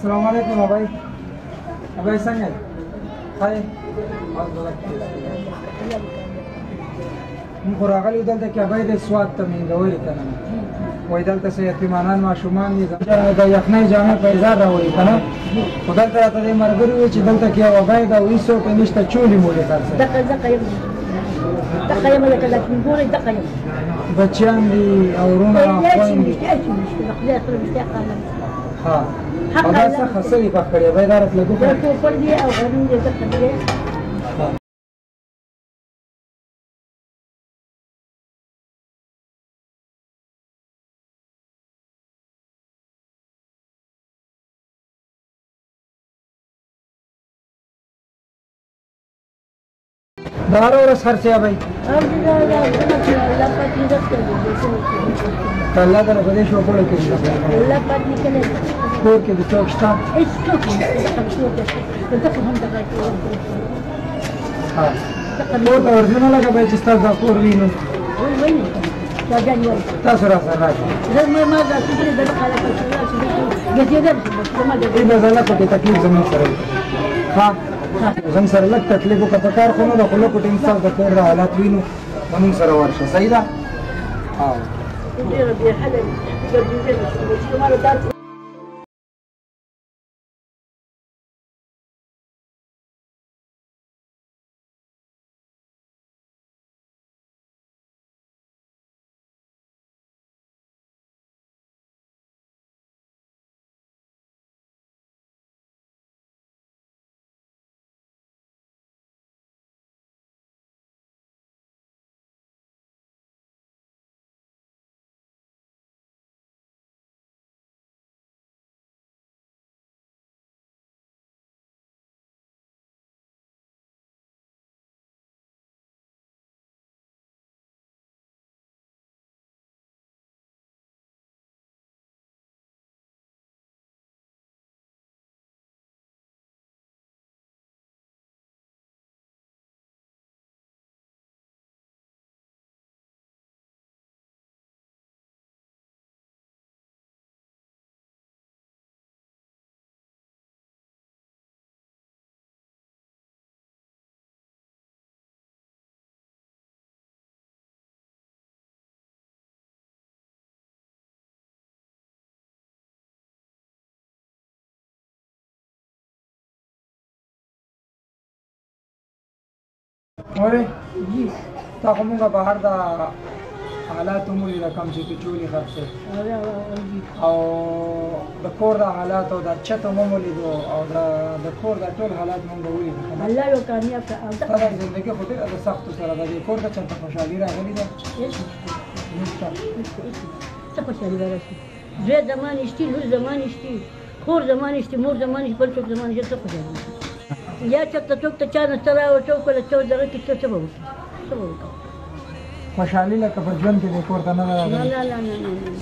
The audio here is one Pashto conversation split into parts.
السلام علیکم ابای. ابای څنګه خای؟ موږ راغلي دلته کې ابای د سواد ته منګولې که نه وایي دلته څه یتیمانان ماشومان دي د یخنۍ جامې په ازار راوړي که نه خو دلته راته دې ملګري وویل چې دلته کې یو ابای ده هېڅوک یې نشته چولې مولې خرڅوي دقه یم لکه ګورئ دقه یم بچیان دي او وروڼه خویندې ها او دا څه څه دي پخ کړي ابای دا راته لږ وکړه ټوپل دي او غنم دي دقه دي دا هره ورځ خرڅې ابۍ الله تعالی په دې شوکوړو کې کور کې د څوک شته کور ته ورځو نه لګه باید چې ستاسو دا کور وي نو تاسو راسره راشئ زه پکې تکلیف زموږ سره وي زموږ سره لږ تکلیف وکړه په کار خو نه ده خو لږ ټیم ستاسو د کور د حالات وینو زموږ سره ورشه صحیح ده اورې تا خو مونږ بهر د حالاتو مو لیده کوم چې ته چولې خرڅې او د کور د حالاتو د چته مو ولیدو او د کور د ټول حالات مونږ ولیدو الله یو کامیاب کړه تا د زندګۍ خو ډېره د سختو سره د دې کور ته چېرته خوشحالي راغلې ده څه خوشحالي به راشي زوی زمان شتي لور زمان شتي خور زمان شتي مور زمان شتي بل څوک زمان شتي څه خوشحالي یا چېرته څوک ته چا نه څه راوړه څوک له څه دغه کې څه به وکړي څه به وکړو خوشحالي لکه په ژوند کې دې کور ته نه ده راغلې نه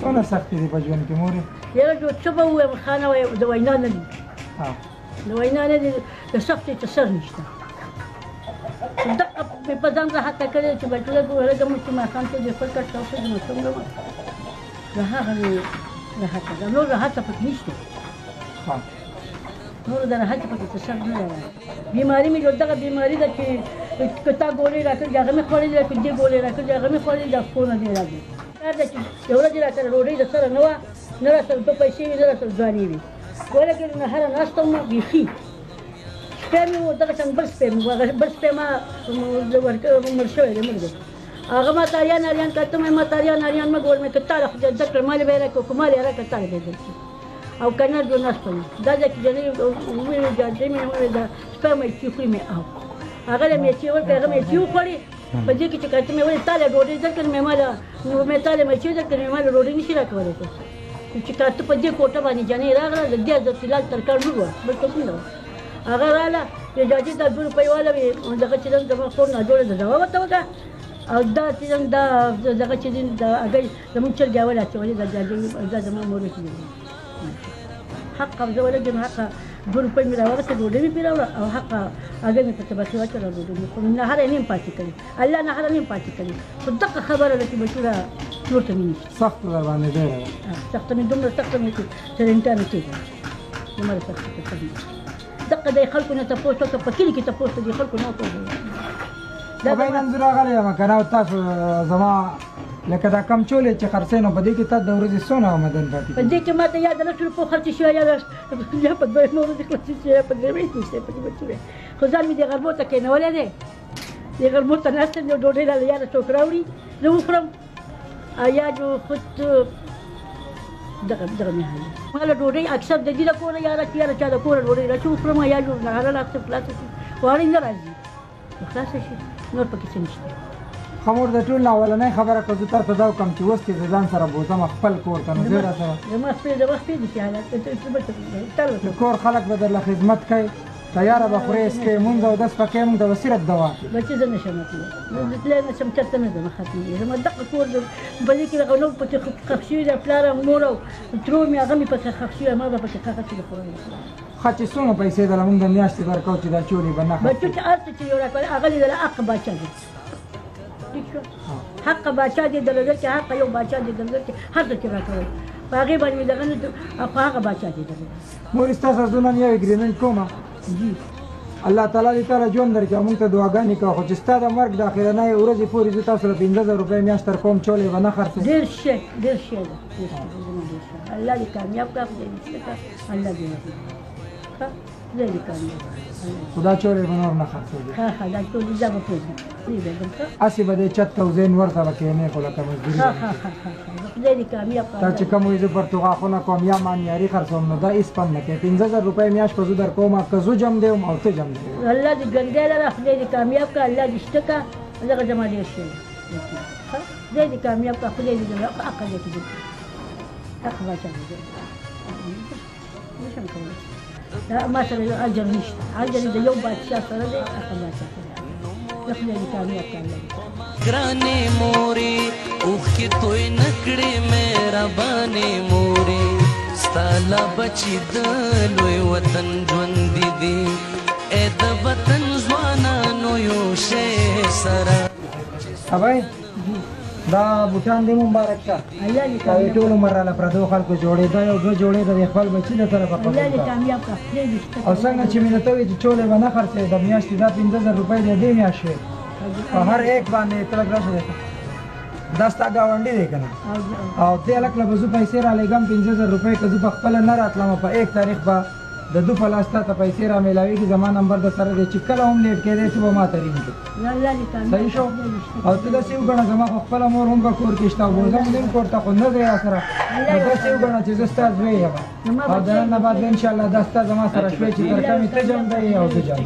څونه سختي دي په ژوند کې مورې یاره څه به ووایم خانه وایم د وینا نه دي د وینا نه دي د سختۍ څه سر نشته دقه مې په ځان راحته کړې چې بچله ورځه مو چې ماښام کې د خپل کټ شاوخوا د مصوم له هغه مې راحته ده نور راحته پکې نشته نور د راحته پکې څه سر نه راغلی بیماري مې دغه بیماري ده چې که تا ګولۍ راکړې د هغه مې خوړلې ده که دې ګولۍ راکړې د هغه مې خوړلې د افکو نه دې راځي کار ده چې یو ورځ را سره ډوډۍ د سره نه وه نه را سره دوه پیسې وي نه را سره ځواني وي ولکه نهاره ناسته وم بیخي سپی مې و دغه شان بل سپی مې و هغه بل سپی ما مړ شوی دی مړ دی هغه ما ته اریان کړه مې ما ته اریان مه ګول مې که تا له خدای زده کړه ما له به یې راکړه که ما له یې راکړه تا له به یې درکړي او که نه جو ناسته وم دا ځای کې جنۍ وویل جاجۍ مې وویل دا سپی میچي خوري مې او هغه له میچي ورکړې هغه میچي وخوړې په دې کې چې کاته مې ویل تا له ډوډۍ درکړې مې ما له تا له میچي درکړې مې ما له ډوډۍ نشي راکولی چې کاته په دې کوټه باندې جنۍ راغله د دې حضرت بلال ترکاڼ لور وه بل څوک نه وه هغه راغله د جاجي دا 2 روپۍ واله وې دغه چې زما خور ناجوړه ده ځواب ورته وکړه او دا چې دا دغه چې د هګۍ زمونږ چرګ اول اچولې دا جاجي دا زما مور چې حق قبضه ولګېم حقه 2 روپۍ مې راوغسته ډوډۍ مې پرې راوړه او حقه هګۍ مې په طبقې واچوله ډوډۍ مې خورم نهاره یې نیم پاتې کړې الله نهاره نیم پاتې کړې خو دغه خبره ده چې بچوړه نور ته مې نشته سخته در باندې ډېره ده سخته مې دومره سخته مې چې تر امتحانه کېږم زما د سختي په سر دغه د خلکو نه تپوس وکړه په کلي کې تپوس د خلکو نه وکړو بابا نن زه راغلی یم که نه تاسو زما لکه دا کم چولې چې خرڅوي نو په دې کې تاسو د ورځې څونه آمدن پاتې په دې کې ما ته یا د 100 روپو خرڅ شوی یا په 2 ورځې خلاص شوی یا په 3 ورځې نشته په دې بچوې خو ځان مې د غربو ته کېنولی دی د غربو ته ناست یم ډوډۍ راله یا د څوک راوړي زه وخورم یا جو خود دغه مې حال ما له ډوډۍ اکثر د دې له کوره یا د چا د کوره ډوډۍ راچې وخورم یا جو نهاره راکړه خلاصه شي واړی نه راځي خلاصه شي نور پکې څه نشته خمور د ټول نه اولنۍ خبره که زه تاسو دا وکړم چې اوس کې د ځان سره بوځم خپل کور ته نو زه راسره زما خپې دي چې حالات د کور خلک به درله خدمت کوي تیاره به خورې څکې مونځ او دس پکې مونږ ته به صرف دوا کوي بچې زه نشم تللی زه تللی نه شم چېرته نه ځم ختمېږي زما دغه کور په دې کې دغه نور پکې ښخ شوي دی پلار او مور او ترور مې هغه مې پکې ښخ شوي ما به پکې ښخ شي د خدای ښه چې څومره پیسې دله مونږ د میاشتې درکوو چې دا چولې به نه بچو چې هر څه چې یو راکړی هغه لیدله حق باچا دی ٹھیک شو حق باچا دی د نظر کې حق یو باچا دی د نظر کې هر څه چې راکړی په هغې باندې مې دغه نه خو هغه باچا دی مور ستا زه نن یو اګریمنټ کومه جی الله تعالی دې تعالی ژوند درکړي موږ ته دعاګانې کوه خو چې ستا د مرګ د اخرنۍ ورځې پورې زه تاسو له 15,000 روپۍ میاشت تر کوم چولې به نه خرڅوم ډېر ښه ډېر ښه ده الله دې کامیاب کړه خدای دې ښه الله دې ښه خدای دې کامیاب خو دا چولې به نور نه خرڅوي ښه دا چولې زه به پرېږدم هسې به دې چت ته وزین ورته به کښېنې خو لکه مزدوري خدای دې کامیاب کړه تا چې کوم وایي زه پرتو غاښونه کوم یا مانیاري خرڅوم نو دا هېڅ پند نه کوي 15,000 روپۍ میاشت به زه در کوم که زه جم دی او ته جم دی الله دې ګنډی لره خدای دې کامیاب کړه الله دې شته کړه دغه زما ډېر ښه خدای دې کامیاب کړه خدای دې عقل دې کړي حق باچا دې نشم کولی ما سره اجر نشته اجر د یو بادشاه سره دی حق باچا خدای دې کامیاب کړه ګرانې مورې اوښکې توی نه کړې مهربانې مورې ستا لا بچي د لوی وطن ژوندي دي ای د وطن ځوانانو یو شی سره ابای دا بوټان دې مبارک شه الله دې دا ټول عمر راله پردو خلکو جوړې دا یو دوه جوړې د خپل بچي د طرفه الله دې کامیاب کړه خدای دې شته او څنګه چې مینه ته وایي چې چولې به نه خرڅوې د میاشتې دا 15,000 روپۍ دې میاشت شوې او هر ایک باندې تلک راشه دی دا ستا ګاونډي دی که نه او دې هلک له به زه پیسې رالېږم 15,000 روپۍ که زه په خپله نه راتلم په 1 تاریخ به د دو په لاس تا ته پیسې را میلاوېږي زما نمبر د سره دی چې کله هم لیټ کېدی ته به ما ته رینګ کړي صحیح شو او ته داسې وګڼه زما خو خپله مور هم په کور کې شته او بوزم دې هم کور ته خو نه دی را سره نو داسې وګڼه چې زه ستا زوی یم او د نن نه بعد به انشاءالله دا ستا زما سره شوی چې تر کمې ته جم دی او زه جم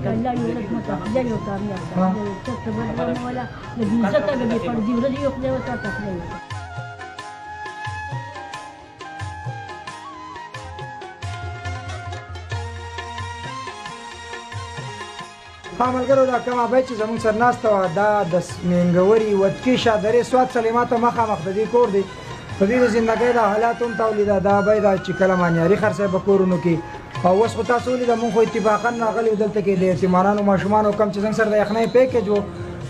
ملګرو دا کومه ابۍ چې زموږ سره ناسته وه دا د مینګوري وتکي شادرې سوات سلیما ته مخامخ د دې کور دی په دې د زندګۍ د حالات هم تولیده دا ابۍ دا چې کله مانیاري خرڅوي په کورونو کې او اوس خو تاسو ولیده مونږ خو اتفاقا راغلي وو دلته کې د یتیمانانو ماشومانو کم چې زموږ سره د یخنۍ پیکیج و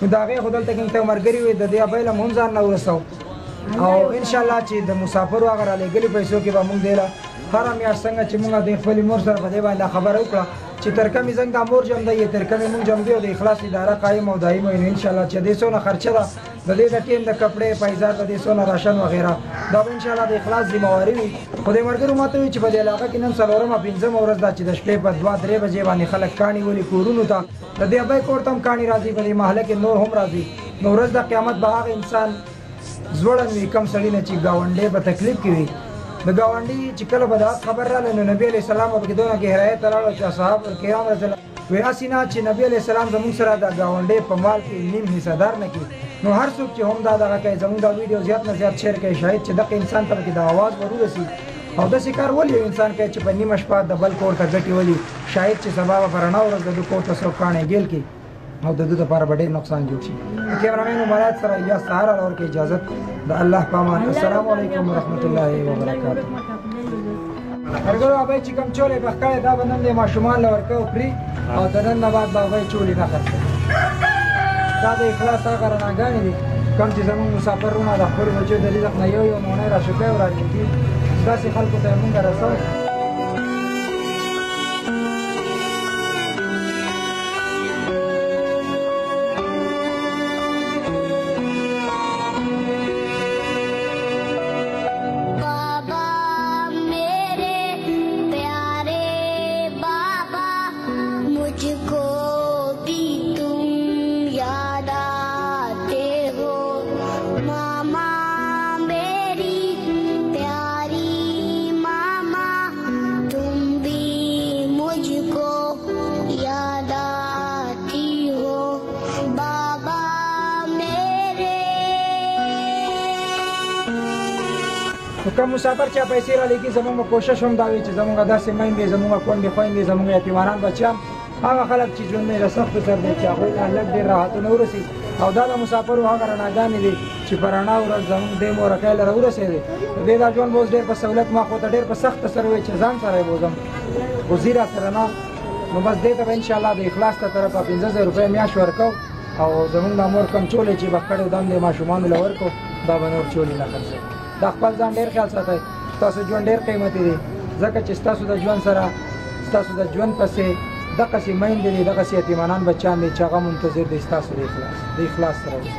نو د هغې خو دلته کې موږ ته ملګري وي د دې ابۍ له هم ځان نه ورسوو او انشاءالله چې د مسافرو هغه رالېږلي پیسو کې به مونږ دی له هره میاشت څنګه چې مونږ د خپلې مور سره په دې باندې خبره وکړه چې تر کمې زنګ دا مور جم دی تر کمې مونږ جم دی او د اخلاص اداره قایم او دایم وي نو انشاءالله چې دې څونه خرچه ده د دې د ټیم د کپړې پیزار د دې څونه راشن وغیره دا به انشاءالله د اخلاص ذمهواري وي خو دې ملګرو ما ته وایي چې په دې علاقه کې نن څلورمه پنځمه ورځ ده چې د شپې په 2-3 بجې باندې خلک کاڼي ولي کورونو ته د دې ابۍ کور ته هم کاڼي راځي په دې محله کې نور هم راځي نو ورځ د قیامت به هغه انسان زوړن وي کم سړي نه چې ګاونډی په تکلیف کې وي د ګاونډي چې کله به دا خبر راغله نو نبي علیه السلام به پکې دونه ګهرایۍ ته لاړو چې اصحاب کرام رضی الله وایي هسې نه چې نبي علیه السلام زموږ سره د ګاونډۍ په مال کې نیم حصهدار نه کړي نو هر څوک چې هم دا دغه کوي زموږ دا ویډیو زیات نه زیات شیر کوي شاید چې دغه انسان ته پکې د اواز ور ورسي او داسې کار ولې یو انسان کوي چې په نیمه شپه د بل کور ته ګټې ولي شاید چې سبا به په رڼا ورځ د ده کور ته څوک کاڼی ګیل کړي او د ده دپاره به ډېر نقصان جوړ شي کیمرامین مبارک سره الیاس سهارا له ورکړي اجازت د الله په امان السلام علیکم ورحمت الله وبرکاته ملګرو ابۍ چې کوم چولې پخ کړی دا به نن د ماشومان له ورکوو خوري او د نن نه بعد به ابۍ چولې نه خرڅوي دا د اخلاص هغه رڼاګانې دي کوم چې زموږ مسافرونه د خپلو بچیو د رزق نه یو مونۍ راشکوي او راجوتي داسې خلکو ته یې مونږ رسوو کوم مسافر چې پیسې را لګي زموږ کوشش هم دا وي چې زموږ داسې میندې زموږ کونډې خویندې زموږ یتیمانان بچیان هغه خلک چې ژوند یې له سختو سر دی چې هغوی ته لږ ډېر راحتونه ورسي او دا د مسافرو هغه رڼاګانې دي چې په رڼا ورځ زموږ دې مورکۍ لره ورسېدې د دې دا ژوند به اوس ډېر په سهولت ما خو ته ډېر په سخته سره وي چې ځان سره یې بوځم خو ځي را سره نه نو بس دې ته به انشاءالله د اخلاص ته طرفه 15,000 روپۍ میاشت ورکوو او زموږ دا مور کم چولې چې به کړی دم دې ماشومانو له ورکو دا به نور چولې نه خرڅوي دا خپل ځان ډېر خیال ساتئ ستاسو ژوند ډېر قیمتي دی ځکه چې ستاسو د ژوند سره ستاسو د ژوند پسې دغسې میندې دي دغسې یتیمانان بچیان دي چې هغه منتظر دي ستاسو د اخلاص سره اوسئ